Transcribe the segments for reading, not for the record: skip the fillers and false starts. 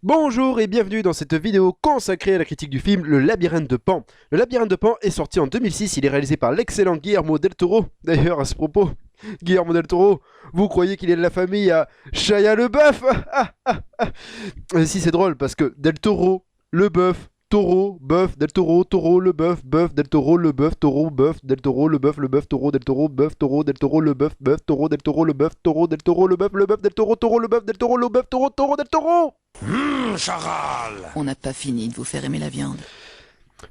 Bonjour et bienvenue dans cette vidéo consacrée à la critique du film Le Labyrinthe de Pan. Le Labyrinthe de Pan est sorti en 2006, il est réalisé par l'excellent Guillermo del Toro. D'ailleurs, à ce propos, Guillermo del Toro, vous croyez qu'il est de la famille à Shia LaBeouf? Si, c'est drôle parce que Del Toro, LeBeouf, Toro, Bœuf, Del Toro, Toro, LeBeouf, Bœuf, Del Toro, LeBeouf, Toro, Bœuf, Del Toro, LeBeouf, Toro, Del Toro, Bœuf, Toro, Del Toro, LeBeouf, Bœuf, Toro, Del Toro, LeBeouf, Toro, Del Toro, LeBeouf, Del Toro, Toro, LeBeouf, Del Toro, LeBeouf, Toro, Toro, Del Toro. Charal! On n'a pas fini de vous faire aimer la viande.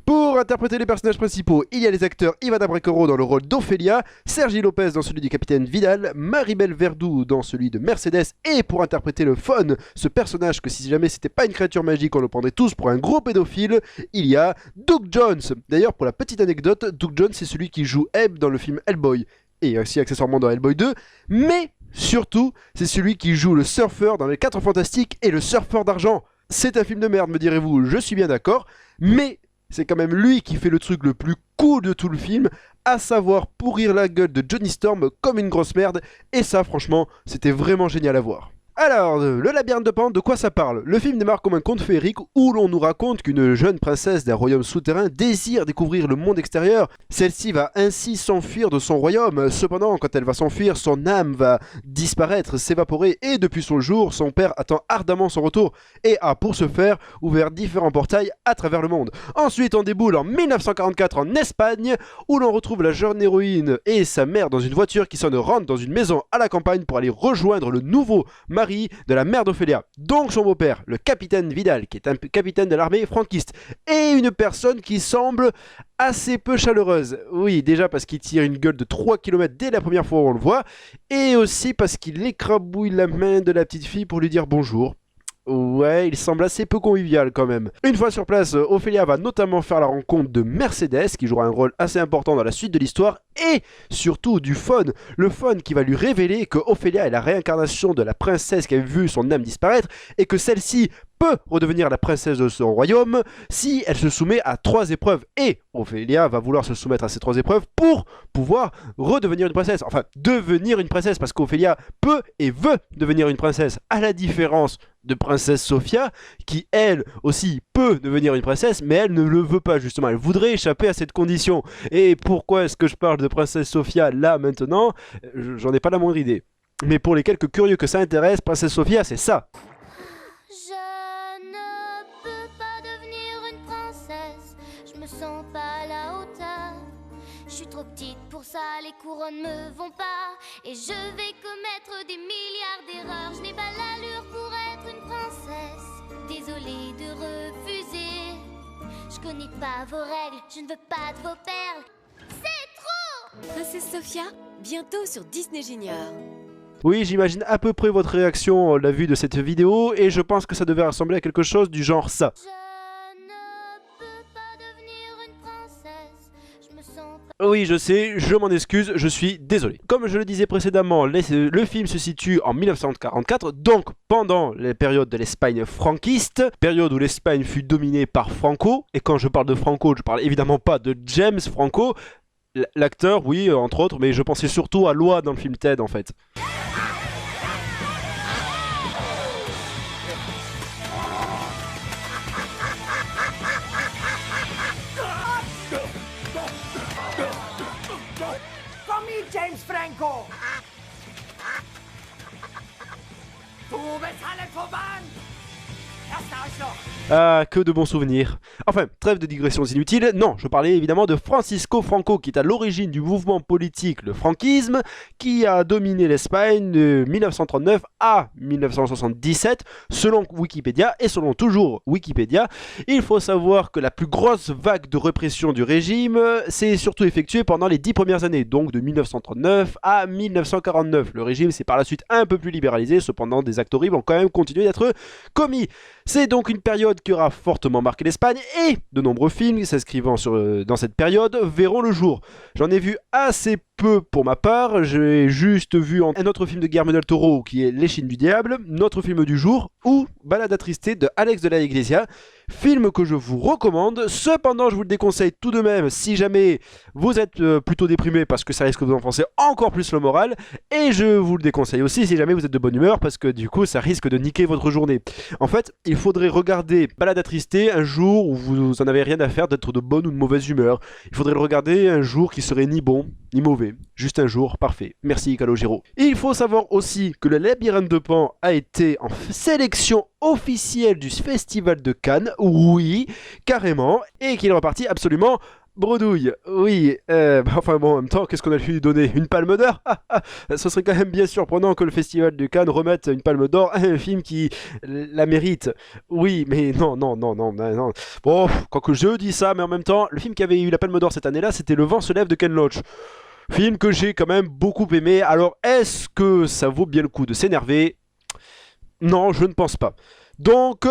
Pour interpréter les personnages principaux, il y a les acteurs Ivana Brecoro dans le rôle d'Ophélia, Sergi Lopez dans celui du capitaine Vidal, Maribel Verdú dans celui de Mercedes, et pour interpréter le Faun, ce personnage que si jamais c'était pas une créature magique on le prendrait tous pour un gros pédophile, il y a Doug Jones. D'ailleurs, pour la petite anecdote, Doug Jones c'est celui qui joue Ebb dans le film Hellboy, et aussi accessoirement dans Hellboy 2, mais surtout c'est celui qui joue le surfeur dans Les 4 Fantastiques et le surfeur d'argent. C'est un film de merde, me direz-vous, je suis bien d'accord, mais c'est quand même lui qui fait le truc le plus cool de tout le film, à savoir pourrir la gueule de Johnny Storm comme une grosse merde, et ça franchement, c'était vraiment génial à voir. Alors, le labyrinthe de Pan, de quoi ça parle? Le film démarre comme un conte féerique où l'on nous raconte qu'une jeune princesse d'un royaume souterrain désire découvrir le monde extérieur. Celle-ci va ainsi s'enfuir de son royaume. Cependant, quand elle va s'enfuir, son âme va disparaître, s'évaporer, et depuis son jour, son père attend ardemment son retour et a, pour ce faire, ouvert différents portails à travers le monde. Ensuite, on déboule en 1944 en Espagne, où l'on retrouve la jeune héroïne et sa mère dans une voiture qui rentre dans une maison à la campagne pour aller rejoindre le nouveau mari de la mère d'Ophélia, donc son beau-père, le capitaine Vidal, qui est un capitaine de l'armée franquiste, et une personne qui semble assez peu chaleureuse. Oui, déjà parce qu'il tire une gueule de 3 km dès la première fois où on le voit, et aussi parce qu'il écrabouille la main de la petite fille pour lui dire bonjour. Ouais, il semble assez peu convivial quand même. Une fois sur place, Ophélia va notamment faire la rencontre de Mercedes, qui jouera un rôle assez important dans la suite de l'histoire, et surtout du Faun. Le Faun qui va lui révéler que Ophélia est la réincarnation de la princesse qui avait vu son âme disparaître, et que celle-ci peut redevenir la princesse de son royaume si elle se soumet à 3 épreuves. Et Ophélia va vouloir se soumettre à ces 3 épreuves pour pouvoir redevenir une princesse. Enfin, devenir une princesse, parce qu'Ophélia peut et veut devenir une princesse, à la différence de princesse Sophia, qui elle aussi peut devenir une princesse, mais elle ne le veut pas justement, elle voudrait échapper à cette condition. Et pourquoi est-ce que je parle de princesse Sophia là maintenant? J'en ai pas la moindre idée. Mais pour les quelques curieux que ça intéresse, princesse Sophia c'est ça. Je ne peux pas devenir une princesse, je me sens pas à la hauteur. Je suis trop petite pour ça, les couronnes me vont pas, et je vais commettre des milliards d'erreurs. Je n'ai pas l'allure pour être une princesse, désolée de refuser. Je connais pas vos règles, je ne veux pas de vos perles. C'est trop! Princesse Sophia, bientôt sur Disney Junior. Oui, j'imagine à peu près votre réaction à la vue de cette vidéo, et je pense que ça devait ressembler à quelque chose du genre ça. Je ne peux pas devenir une princesse, je me sens pas... Oui, je sais, je m'en excuse, je suis désolé. Comme je le disais précédemment, le film se situe en 1944, donc pendant les périodes de l'Espagne franquiste, période où l'Espagne fut dominée par Franco, et quand je parle de Franco, je parle évidemment pas de James Franco, l'acteur, oui, entre autres, mais je pensais surtout à Loi dans le film Ted en fait. James Franco! Du bist alle vorbei! Erster Arschloch! Ah, que de bons souvenirs. Enfin, trêve de digressions inutiles, non, je parlais évidemment de Francisco Franco, qui est à l'origine du mouvement politique, le franquisme, qui a dominé l'Espagne de 1939 à 1977, selon Wikipédia, et selon toujours Wikipédia. Il faut savoir que la plus grosse vague de répression du régime s'est surtout effectuée pendant les 10 premières années, donc de 1939 à 1949. Le régime s'est par la suite un peu plus libéralisé, cependant des actes horribles ont quand même continué d'être commis. C'est donc une période qui aura fortement marqué l'Espagne, et de nombreux films s'inscrivant dans cette période verront le jour. J'en ai vu assez peu pour ma part, j'ai juste vu un autre film de Guillermo del Toro qui est L'Échine du Diable, notre film du jour, ou Balade attristée de Alex de la Iglesia, film que je vous recommande. Cependant, je vous le déconseille tout de même si jamais vous êtes plutôt déprimé parce que ça risque de vous enfoncer encore plus le moral. Et je vous le déconseille aussi si jamais vous êtes de bonne humeur parce que du coup ça risque de niquer votre journée. En fait, il faudrait regarder Balade attristée un jour où vous en avez rien à faire d'être de bonne ou de mauvaise humeur. Il faudrait le regarder un jour qui serait ni bon ni mauvais. Juste un jour parfait. Merci Calogero. Il faut savoir aussi que le Labyrinthe de Pan a été en sélection officielle du Festival de Cannes. Oui, carrément. Et qu'il est reparti absolument bredouille. Oui, enfin bon, en même temps, qu'est-ce qu'on a pu lui donner? Une palme d'or? Ce serait quand même bien surprenant que le Festival de Cannes remette une palme d'or à un film qui la mérite. Oui, mais non. Bon, quoique je dis ça, mais en même temps, le film qui avait eu la palme d'or cette année-là, c'était Le vent se lève de Ken Loach. Film que j'ai quand même beaucoup aimé. Alors, est-ce que ça vaut bien le coup de s'énerver? Non, je ne pense pas. Donc,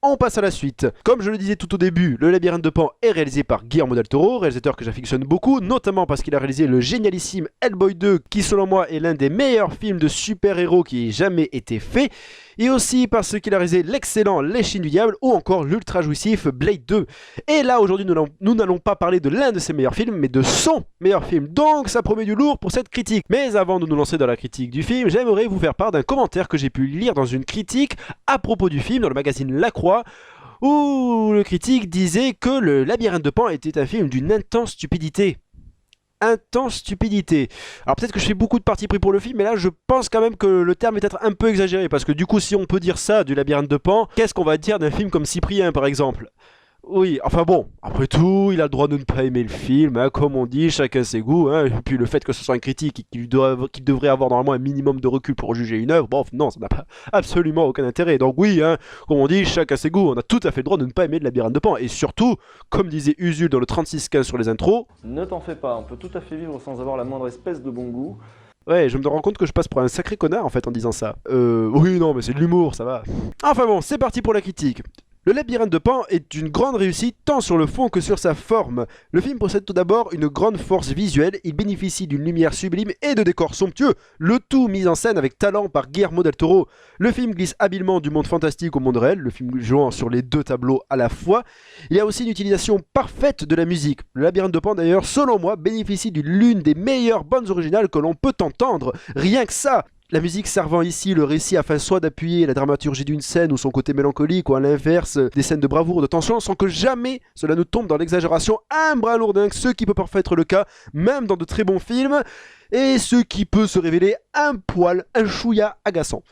on passe à la suite. Comme je le disais tout au début, Le Labyrinthe de Pan est réalisé par Guillermo del Toro, réalisateur que j'affectionne beaucoup, notamment parce qu'il a réalisé le génialissime Hellboy 2, qui selon moi est l'un des meilleurs films de super-héros qui ait jamais été fait, et aussi parce qu'il a réalisé l'excellent Les Chines du Diable ou encore l'ultra jouissif Blade 2. Et là aujourd'hui nous n'allons pas parler de l'un de ses meilleurs films, mais de son meilleur film, donc ça promet du lourd pour cette critique. Mais avant de nous lancer dans la critique du film, j'aimerais vous faire part d'un commentaire que j'ai pu lire dans une critique à propos du film dans le magazine La Croix, où le critique disait que Le Labyrinthe de Pan était un film d'une intense stupidité. Intense stupidité. Alors peut-être que je fais beaucoup de parti pris pour le film, mais là je pense quand même que le terme est peut-être un peu exagéré, parce que du coup si on peut dire ça du Labyrinthe de Pan, qu'est-ce qu'on va dire d'un film comme Cyprien par exemple? Oui, enfin bon, après tout, il a le droit de ne pas aimer le film, hein, comme on dit, chacun ses goûts, hein, et puis le fait que ce soit un critique et qu'il devrait avoir normalement un minimum de recul pour juger une œuvre, bon, non, ça n'a pas absolument aucun intérêt. Donc oui, hein, comme on dit, chacun ses goûts, on a tout à fait le droit de ne pas aimer le Labyrinthe de Pan, et surtout, comme disait Usul dans le 3615 sur les intros, ne t'en fais pas, on peut tout à fait vivre sans avoir la moindre espèce de bon goût. ouais, je me rends compte que je passe pour un sacré connard en fait en disant ça. Oui, non, mais c'est de l'humour, ça va. Enfin bon, c'est parti pour la critique. Le Labyrinthe de Pan est une grande réussite tant sur le fond que sur sa forme. Le film possède tout d'abord une grande force visuelle, il bénéficie d'une lumière sublime et de décors somptueux, le tout mis en scène avec talent par Guillermo del Toro. Le film glisse habilement du monde fantastique au monde réel, le film jouant sur les deux tableaux à la fois. Il y a aussi une utilisation parfaite de la musique. Le Labyrinthe de Pan d'ailleurs, selon moi, bénéficie de l'une des meilleures bandes originales que l'on peut entendre. Rien que ça! La musique servant ici le récit afin soit d'appuyer la dramaturgie d'une scène ou son côté mélancolique ou à l'inverse des scènes de bravoure ou de tension sans que jamais cela ne tombe dans l'exagération un bras lourdingue, ce qui peut parfois être le cas même dans de très bons films et ce qui peut se révéler un poil, un chouïa agaçant.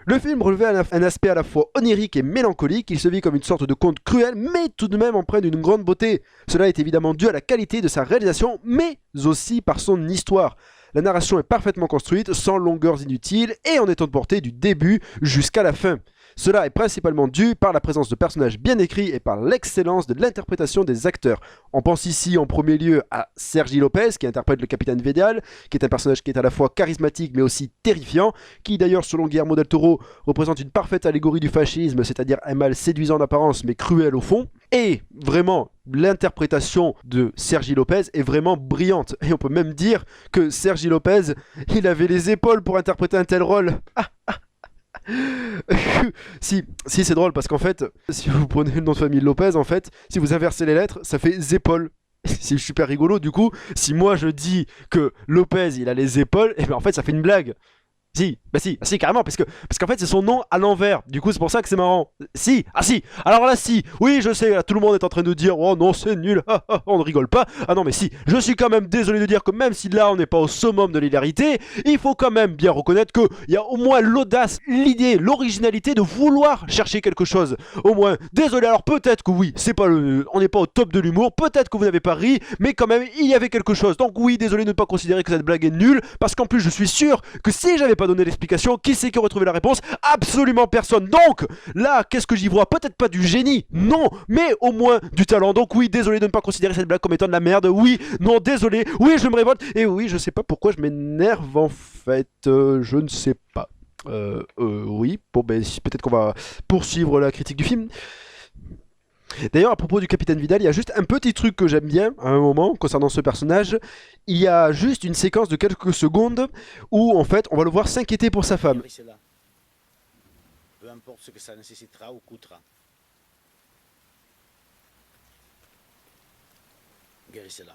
Le film revêt un aspect à la fois onirique et mélancolique, il se vit comme une sorte de conte cruel mais tout de même empreint d'une grande beauté. Cela est évidemment dû à la qualité de sa réalisation mais aussi par son histoire. La narration est parfaitement construite, sans longueurs inutiles et en étant portée du début jusqu'à la fin. Cela est principalement dû par la présence de personnages bien écrits et par l'excellence de l'interprétation des acteurs. On pense ici en premier lieu à Sergi Lopez qui interprète le capitaine Vidal, qui est un personnage qui est à la fois charismatique mais aussi terrifiant, qui d'ailleurs selon Guillermo del Toro représente une parfaite allégorie du fascisme, c'est-à-dire un mal séduisant d'apparence mais cruel au fond. Et vraiment, l'interprétation de Sergi Lopez est vraiment brillante. Et on peut même dire que Sergi Lopez, il avait les épaules pour interpréter un tel rôle. Si c'est drôle parce qu'en fait, si vous prenez le nom de famille Lopez, en fait, si vous inversez les lettres, ça fait Zépole. C'est super rigolo, du coup, si moi je dis que Lopez il a les épaules, et bien en fait ça fait une blague. Si, carrément, parce qu'en fait c'est son nom à l'envers, du coup c'est pour ça que c'est marrant. Si, alors là si, oui je sais, là, tout le monde est en train de dire oh non c'est nul, on ne rigole pas. Ah non mais si, je suis quand même désolé de dire que même si là on n'est pas au summum de l'hilarité, il faut quand même bien reconnaître qu'il y a au moins l'audace, l'idée, l'originalité de vouloir chercher quelque chose. Au moins, désolé, alors peut-être que oui, on n'est pas au top de l'humour, peut-être que vous n'avez pas ri, mais quand même il y avait quelque chose. Donc oui, désolé de ne pas considérer que cette blague est nulle, parce qu'en plus je suis sûr que si j'avais pas donné l'explication, qui c'est qui aurait trouvé la réponse? Absolument personne. Donc là, qu'est-ce que j'y vois? Peut-être pas du génie, non, mais au moins du talent. Donc oui, désolé de ne pas considérer cette blague comme étant de la merde. Oui, non, désolé. Oui, je me révolte. Et oui, je sais pas pourquoi je m'énerve en fait. Je ne sais pas. Oui, bon ben peut-être qu'on va poursuivre la critique du film. D'ailleurs, à propos du capitaine Vidal, il y a juste un petit truc que j'aime bien à un moment concernant ce personnage. Il y a juste une séquence de quelques secondes où en fait on va le voir s'inquiéter pour sa femme. Peu importe ce que ça nécessitera ou coûtera. Guérissez-la.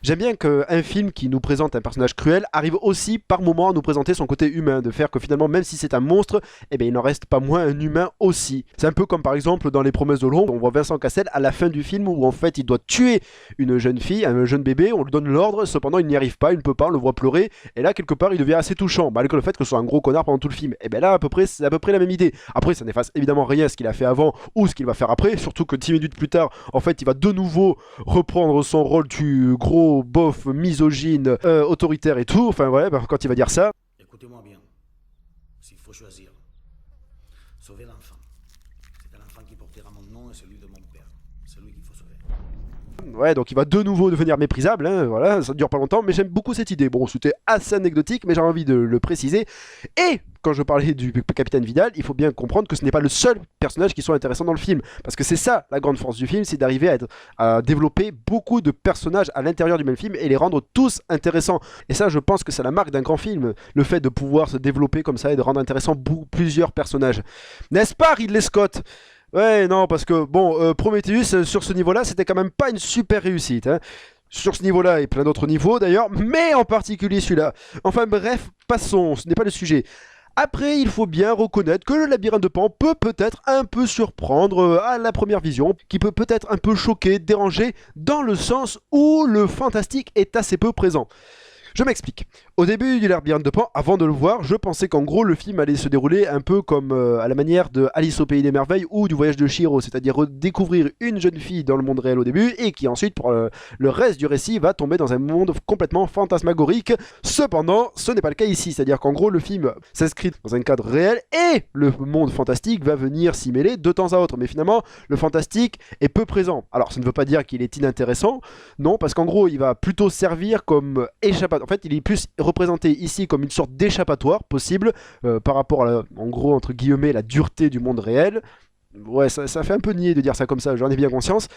J'aime bien qu'un film qui nous présente un personnage cruel arrive aussi par moment à nous présenter son côté humain, de faire que finalement même si c'est un monstre, eh bien, il n'en reste pas moins un humain aussi. C'est un peu comme par exemple dans Les Promesses de l'Ombre, on voit Vincent Cassel à la fin du film où en fait il doit tuer une jeune fille, un jeune bébé, on lui donne l'ordre, cependant il n'y arrive pas, il ne peut pas, on le voit pleurer, et là quelque part il devient assez touchant, malgré le fait que ce soit un gros connard pendant tout le film. Et bien là c'est à peu près la même idée. Après ça n'efface évidemment rien à ce qu'il a fait avant ou ce qu'il va faire après, surtout que 10 minutes plus tard, en fait il va de nouveau reprendre son rôle du gros bof misogyne, autoritaire et tout, enfin ouais, bah, quand il va dire ça. Écoutez-moi bien. S'il faut choisir, sauver l'enfant. C'est l'enfant qui portera mon nom et celui de mon père. C'est lui qu'il faut sauver. Ouais, donc il va de nouveau devenir méprisable, hein, voilà, ça dure pas longtemps, mais j'aime beaucoup cette idée. Bon, c'était assez anecdotique, mais j'ai envie de le préciser. Et quand je parlais du capitaine Vidal, il faut bien comprendre que ce n'est pas le seul personnage qui soit intéressant dans le film, parce que c'est ça la grande force du film, c'est d'arriver à développer beaucoup de personnages à l'intérieur du même film et les rendre tous intéressants. Et ça, je pense que c'est la marque d'un grand film, le fait de pouvoir se développer comme ça et de rendre intéressant plusieurs personnages. N'est-ce pas, Ridley Scott ? Ouais, non, parce que, bon, Prometheus, sur ce niveau-là, c'était quand même pas une super réussite, hein. Sur ce niveau-là et plein d'autres niveaux, d'ailleurs, mais en particulier celui-là. Enfin bref, passons, ce n'est pas le sujet. Après, il faut bien reconnaître que le labyrinthe de Pan peut peut-être un peu surprendre à la première vision, qui peut peut-être un peu choquer, déranger, dans le sens où le fantastique est assez peu présent. Je m'explique. Au début du labyrinthe de Pan, avant de le voir, je pensais qu'en gros le film allait se dérouler un peu comme à la manière de Alice au Pays des Merveilles ou du Voyage de Chihiro, c'est-à-dire découvrir une jeune fille dans le monde réel au début et qui ensuite, pour le reste du récit, va tomber dans un monde complètement fantasmagorique. Cependant, ce n'est pas le cas ici, c'est-à-dire qu'en gros le film s'inscrit dans un cadre réel et le monde fantastique va venir s'y mêler de temps à autre. Mais finalement, le fantastique est peu présent. Alors, ça ne veut pas dire qu'il est inintéressant, non, parce qu'en gros, il va plutôt servir comme échappatoire. En fait, il est plus représenté ici comme une sorte d'échappatoire possible par rapport à, en gros, entre guillemets, la dureté du monde réel. Ouais, ça fait un peu nier de dire ça comme ça, j'en ai bien conscience.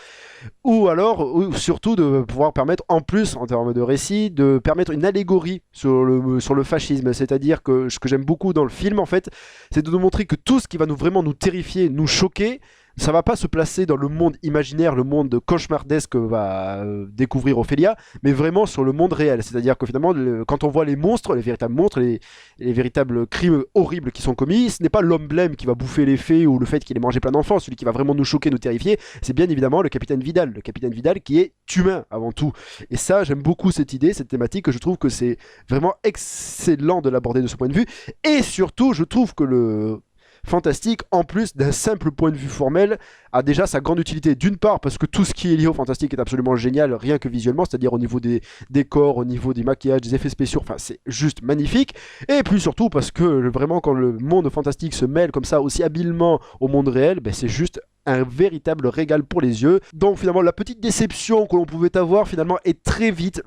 Ou alors, ou surtout, de pouvoir permettre, en plus, en termes de récit, de permettre une allégorie sur le fascisme. C'est-à-dire que ce que j'aime beaucoup dans le film, en fait, c'est de nous montrer que tout ce qui va vraiment nous terrifier, nous choquer, ça va pas se placer dans le monde imaginaire, le monde cauchemardesque que va découvrir Ophélia, mais vraiment sur le monde réel. C'est-à-dire que finalement, quand on voit les monstres, les véritables monstres, les véritables crimes horribles qui sont commis, ce n'est pas l'homme blême qui va bouffer les fées ou le fait qu'il ait mangé plein d'enfants, celui qui va vraiment nous choquer, nous terrifier, c'est bien évidemment le capitaine Vidal. Le capitaine Vidal qui est humain avant tout. Et ça, j'aime beaucoup cette idée, cette thématique, je trouve que c'est vraiment excellent de l'aborder de ce point de vue. Et surtout, je trouve que le fantastique, en plus d'un simple point de vue formel, a déjà sa grande utilité. D'une part, parce que tout ce qui est lié au fantastique est absolument génial, rien que visuellement, c'est-à-dire au niveau des décors, au niveau des maquillages, des effets spéciaux, enfin c'est juste magnifique. Et puis surtout parce que vraiment quand le monde fantastique se mêle comme ça aussi habilement au monde réel, ben, c'est juste un véritable régal pour les yeux. Donc finalement la petite déception que l'on pouvait avoir finalement est très vite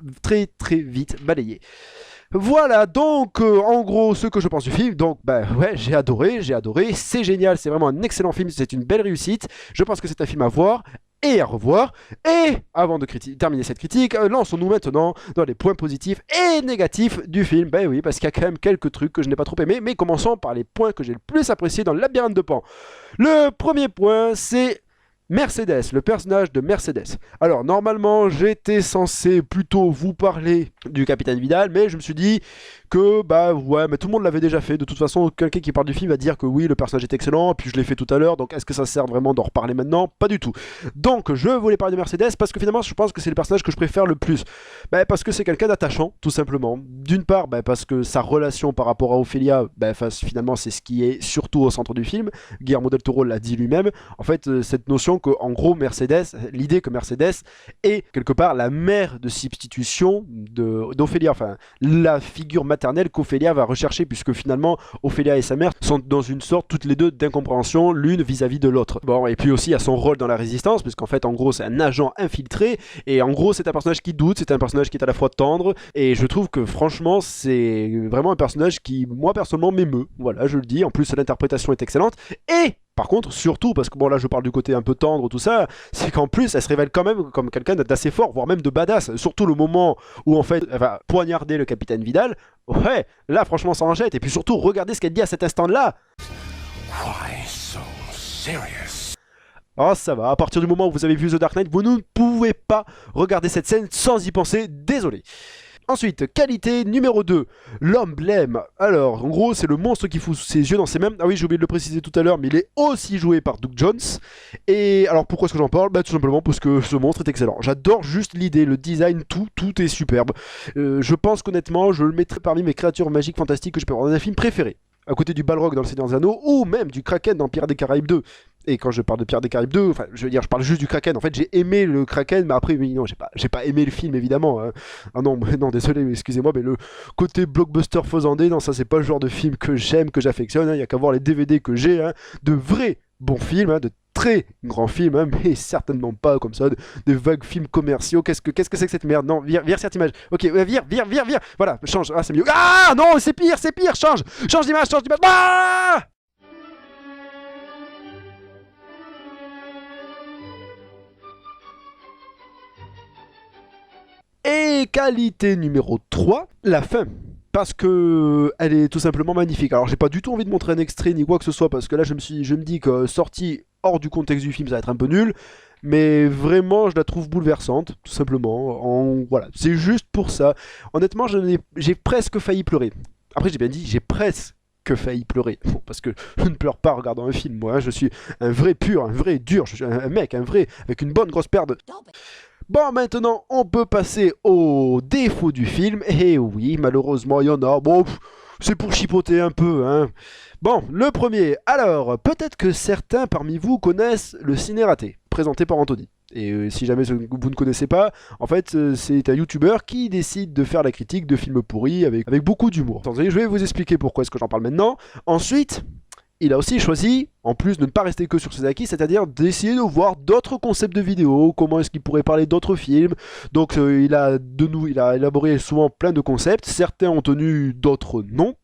balayée. Voilà donc en gros ce que je pense du film. Donc bah ouais, j'ai adoré, c'est génial, c'est vraiment un excellent film, c'est une belle réussite. Je pense que c'est un film à voir et à revoir. Et avant de terminer cette critique, lançons-nous maintenant dans les points positifs et négatifs du film. Ben oui, parce qu'il y a quand même quelques trucs que je n'ai pas trop aimés, mais commençons par les points que j'ai le plus appréciés dans le labyrinthe de Pan. Le premier point, c'est Mercedes, le personnage de Mercedes. Alors normalement j'étais censé plutôt vous parler du capitaine Vidal, mais je me suis dit que bah ouais, mais tout le monde l'avait déjà fait. De toute façon, quelqu'un qui parle du film va dire que oui, le personnage est excellent, puis je l'ai fait tout à l'heure, donc est-ce que ça sert vraiment d'en reparler maintenant? Pas du tout. Donc je voulais parler de Mercedes parce que finalement je pense que c'est le personnage que je préfère le plus. Bah, parce que c'est quelqu'un d'attachant, tout simplement. D'une part, bah, parce que sa relation par rapport à Ophélia, bah, finalement c'est ce qui est surtout au centre du film. Guillermo del Toro l'a dit lui-même. En fait, cette notion que, en gros, Mercedes, l'idée que Mercedes est quelque part la mère de substitution d'Ophélia, enfin la figure maternelle qu'Ophélia va rechercher, puisque finalement Ophélia et sa mère sont dans une sorte toutes les deux d'incompréhension l'une vis-à-vis de l'autre. Bon, et puis aussi à son rôle dans la résistance, puisqu'en fait en gros c'est un agent infiltré, et en gros c'est un personnage qui doute, c'est un personnage qui est à la fois tendre, et je trouve que franchement c'est vraiment un personnage qui moi personnellement m'émeut, voilà, je le dis. En plus l'interprétation est excellente, et par contre, surtout, parce que bon là je parle du côté un peu tendre, tout ça, c'est qu'en plus elle se révèle quand même comme quelqu'un d'assez fort, voire même de badass. Surtout le moment où en fait elle va poignarder le capitaine Vidal, ouais, là franchement ça en jette. Et puis surtout, regardez ce qu'elle dit à cet instant-là. Why so serious? Alors ça va, à partir du moment où vous avez vu The Dark Knight, vous ne pouvez pas regarder cette scène sans y penser, désolé. Ensuite, qualité numéro 2, l'emblème. Alors, en gros, c'est le monstre qui fout ses yeux dans ses mains. Ah oui, j'ai oublié de le préciser tout à l'heure, mais il est aussi joué par Doug Jones. Et alors, pourquoi est-ce que j'en parle? Bah, tout simplement parce que ce monstre est excellent. J'adore juste l'idée, le design, tout est superbe. Je pense qu'honnêtement, je le mettrai parmi mes créatures magiques fantastiques que je peux avoir dans un film préféré. À côté du Balrog dans Le Seigneur des Anneaux, ou même du Kraken dans Pirates des Caraïbes 2. Et quand je parle de Pirates des Caraïbes 2, enfin, je veux dire, je parle juste du Kraken. En fait, j'ai aimé le Kraken, mais après, oui, non, j'ai pas aimé le film, évidemment. Hein. Ah non, non, désolé, excusez-moi, mais le côté blockbuster faisandé, non, ça, c'est pas le genre de film que j'aime, que j'affectionne. Il y a qu'à voir les DVD que j'ai, hein, de vrais bons films, hein, de très grands films, hein, mais certainement pas comme ça, de vagues films commerciaux. Qu'est-ce que c'est que cette merde? Non, vire cette image. Ok, vire. Voilà, change. Ah, c'est mieux. Ah non, c'est pire. Change d'image. Ah! Et qualité numéro 3, la fin. Parce que elle est tout simplement magnifique. Alors j'ai pas du tout envie de montrer un extrait ni quoi que ce soit, parce que là je me dis que sorti hors du contexte du film ça va être un peu nul. Mais vraiment je la trouve bouleversante, tout simplement. Voilà, c'est juste pour ça. Honnêtement j'ai presque failli pleurer. Après j'ai bien dit, j'ai presque failli pleurer. Bon, parce que je ne pleure pas en regardant un film, moi. Hein. Je suis un vrai pur, un vrai dur. Je suis un mec, un vrai, avec une bonne grosse paire de... Bon, maintenant, on peut passer aux défauts du film. Et oui, malheureusement, il y en a. Bon, c'est pour chipoter un peu, hein. Bon, le premier. Alors, peut-être que certains parmi vous connaissent le Ciné Raté, présenté par Anthony. Et si jamais vous ne connaissez pas, en fait, c'est un youtubeur qui décide de faire la critique de films pourris avec beaucoup d'humour. Attendez, je vais vous expliquer pourquoi est-ce que j'en parle maintenant. Ensuite... il a aussi choisi, en plus de ne pas rester que sur ses acquis, c'est-à-dire d'essayer de voir d'autres concepts de vidéos, comment est-ce qu'il pourrait parler d'autres films. Donc il a élaboré souvent plein de concepts, certains ont tenu, d'autres non.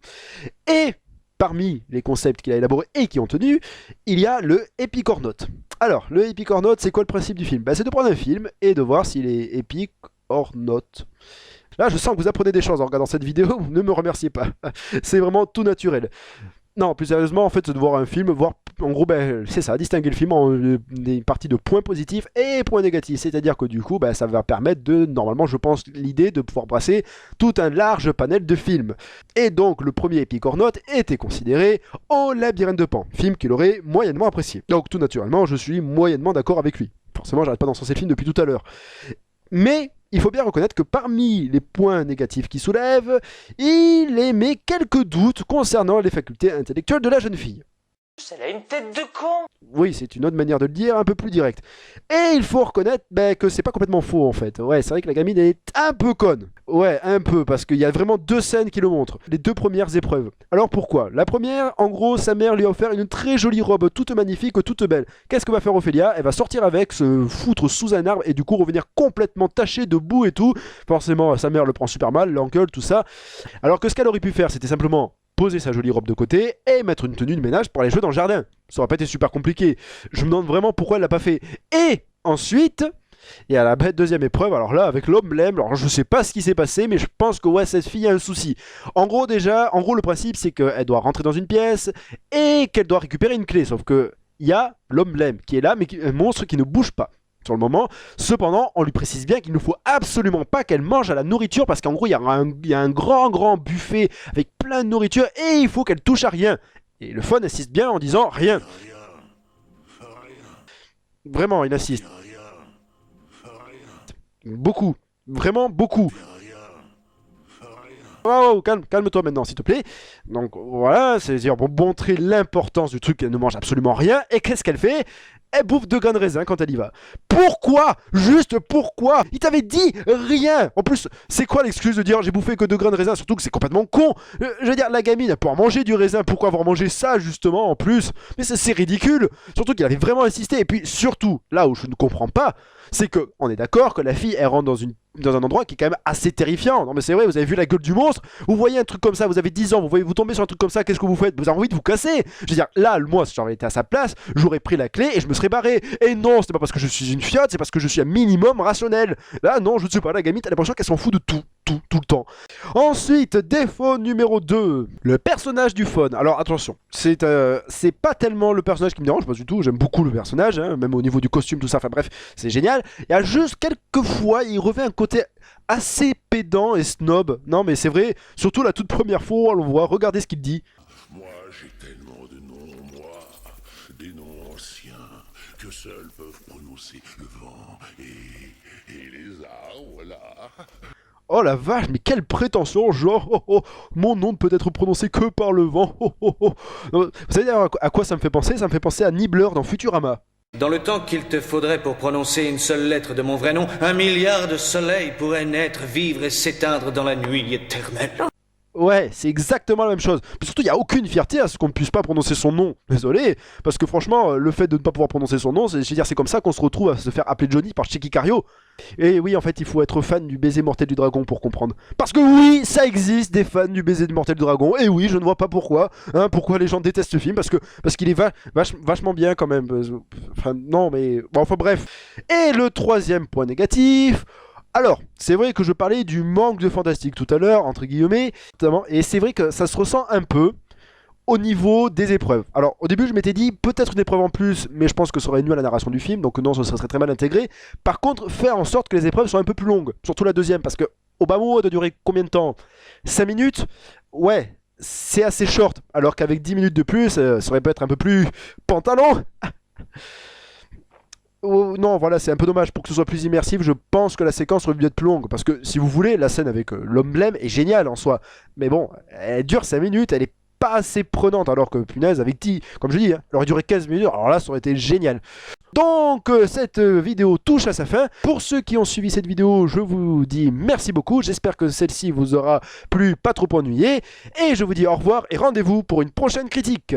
Et parmi les concepts qu'il a élaborés et qui ont tenu, il y a le Epic or Not. Alors, le Epic or Not, c'est quoi le principe du film? C'est de prendre un film et de voir s'il est épique or not. Là, je sens que vous apprenez des choses en regardant cette vidéo, ne me remerciez pas. C'est vraiment tout naturel. Non, plus sérieusement, en fait, c'est de voir un film, voir, en gros, c'est ça, distinguer le film en des parties de points positifs et points négatifs. C'est-à-dire que du coup, ça va permettre de, normalement, je pense, l'idée de pouvoir brasser tout un large panel de films. Et donc, le premier Epic or Not était considéré au Labyrinthe de Pan, film qu'il aurait moyennement apprécié. Donc, tout naturellement, je suis moyennement d'accord avec lui. Forcément, j'arrête pas d'encenser le film depuis tout à l'heure. Mais... il faut bien reconnaître que parmi les points négatifs qu'il soulève, il émet quelques doutes concernant les facultés intellectuelles de la jeune fille. Elle a une tête de con. Oui, c'est une autre manière de le dire, un peu plus directe. Et il faut reconnaître que c'est pas complètement faux en fait. Ouais, c'est vrai que la gamine elle est un peu conne. Ouais, un peu, parce qu'il y a vraiment deux scènes qui le montrent. Les deux premières épreuves. Alors pourquoi? La première, en gros, sa mère lui a offert une très jolie robe, toute magnifique, toute belle. Qu'est-ce que va faire Ophélia? Elle va sortir avec, se foutre sous un arbre et du coup revenir complètement tachée de boue et tout. Forcément, sa mère le prend super mal, l'engueule, tout ça. Alors que ce qu'elle aurait pu faire, c'était simplement... poser sa jolie robe de côté et mettre une tenue de ménage pour aller jouer dans le jardin. Ça aurait pas été super compliqué. Je me demande vraiment pourquoi elle l'a pas fait. Et ensuite, il y a la deuxième épreuve, alors là, avec l'emblème, alors je sais pas ce qui s'est passé, mais je pense que ouais, cette fille a un souci. En gros, le principe, c'est qu'elle doit rentrer dans une pièce et qu'elle doit récupérer une clé, sauf que il y a l'emblème qui est là, mais un monstre qui ne bouge pas. Sur le moment, cependant, on lui précise bien qu'il ne faut absolument pas qu'elle mange à la nourriture parce qu'en gros, il y a un grand buffet avec plein de nourriture et il faut qu'elle touche à rien. Et le fun insiste bien en disant rien. Vraiment, il insiste. Beaucoup. Vraiment beaucoup. Oh, calme-toi maintenant, s'il te plaît. Donc voilà, c'est-à-dire pour montrer l'importance du truc qu'elle ne mange absolument rien. Et qu'est-ce qu'elle fait? Elle bouffe 2 grains de raisin quand elle y va. Pourquoi? Juste pourquoi? Il t'avait dit rien. En plus, c'est quoi l'excuse de dire j'ai bouffé que 2 grains de raisin? Surtout que c'est complètement con. Je veux dire, la gamine, elle peut en manger du raisin. Pourquoi avoir mangé ça, justement, en plus? Mais c'est ridicule. Surtout qu'il avait vraiment insisté. Et puis, surtout, là où je ne comprends pas, c'est que on est d'accord que la fille, elle rentre dans un endroit qui est quand même assez terrifiant. Non mais c'est vrai, vous avez vu la gueule du monstre, vous voyez un truc comme ça, vous avez 10 ans, vous tombez sur un truc comme ça, qu'est-ce que vous faites? Vous avez envie de vous casser. Je veux dire, là, moi, si j'aurais été à sa place, j'aurais pris la clé et je me serais barré. Et non, c'est pas parce que je suis une fiotte, c'est parce que je suis un minimum rationnel. Là, non, je ne sais pas, la gamine, t'as l'impression qu'elle s'en fout de tout. tout le temps. Ensuite, défaut numéro 2, le personnage du faune. Alors attention, c'est pas tellement le personnage qui me dérange, pas du tout, j'aime beaucoup le personnage, hein, même au niveau du costume, tout ça, enfin bref, c'est génial. Il y a juste quelques fois, il revêt un côté assez pédant et snob. Non mais c'est vrai, surtout la toute première fois, on le voit, regardez ce qu'il dit. Moi, j'ai tellement de noms, moi, des noms anciens, que seuls peuvent prononcer le vent et les arbres, là. Oh la vache, mais quelle prétention, genre, mon nom ne peut être prononcé que par le vent, Vous savez d'ailleurs à quoi ça me fait penser? Ça me fait penser à Nibbler dans Futurama. Dans le temps qu'il te faudrait pour prononcer une seule lettre de mon vrai nom, 1 milliard de soleils pourraient naître, vivre et s'éteindre dans la nuit éternelle. Ouais, c'est exactement la même chose. Puis surtout, il n'y a aucune fierté à ce qu'on ne puisse pas prononcer son nom. Désolé, parce que franchement, le fait de ne pas pouvoir prononcer son nom, c'est comme ça qu'on se retrouve à se faire appeler Johnny par Chicky Cario. Et oui, en fait, il faut être fan du baiser mortel du dragon pour comprendre. Parce que oui, ça existe des fans du baiser mortel du dragon. Et oui, je ne vois pas pourquoi. Hein, pourquoi les gens détestent ce film. Parce qu'il est vachement bien quand même. Enfin, non, mais... Bon, enfin bref. Et le troisième point négatif... Alors, c'est vrai que je parlais du manque de fantastique tout à l'heure, entre guillemets, notamment, et c'est vrai que ça se ressent un peu au niveau des épreuves. Alors, au début, je m'étais dit, peut-être une épreuve en plus, mais je pense que ça aurait nuit à la narration du film, donc non, ça serait très mal intégré. Par contre, faire en sorte que les épreuves soient un peu plus longues, surtout la deuxième, parce que Obama doit durer combien de temps? 5 minutes? Ouais, c'est assez short, alors qu'avec 10 minutes de plus, ça aurait pu être un peu plus pantalon. Oh, non, voilà, c'est un peu dommage. Pour que ce soit plus immersif, je pense que la séquence aurait dû être plus longue. Parce que, si vous voulez, la scène avec l'homme blême est géniale en soi. Mais bon, elle dure 5 minutes, elle est pas assez prenante. Alors que, punaise, avec T, comme je dis, hein, elle aurait duré 15 minutes. Alors là, ça aurait été génial. Donc, cette vidéo touche à sa fin. Pour ceux qui ont suivi cette vidéo, je vous dis merci beaucoup. J'espère que celle-ci vous aura plu, pas trop ennuyé. Et je vous dis au revoir et rendez-vous pour une prochaine critique.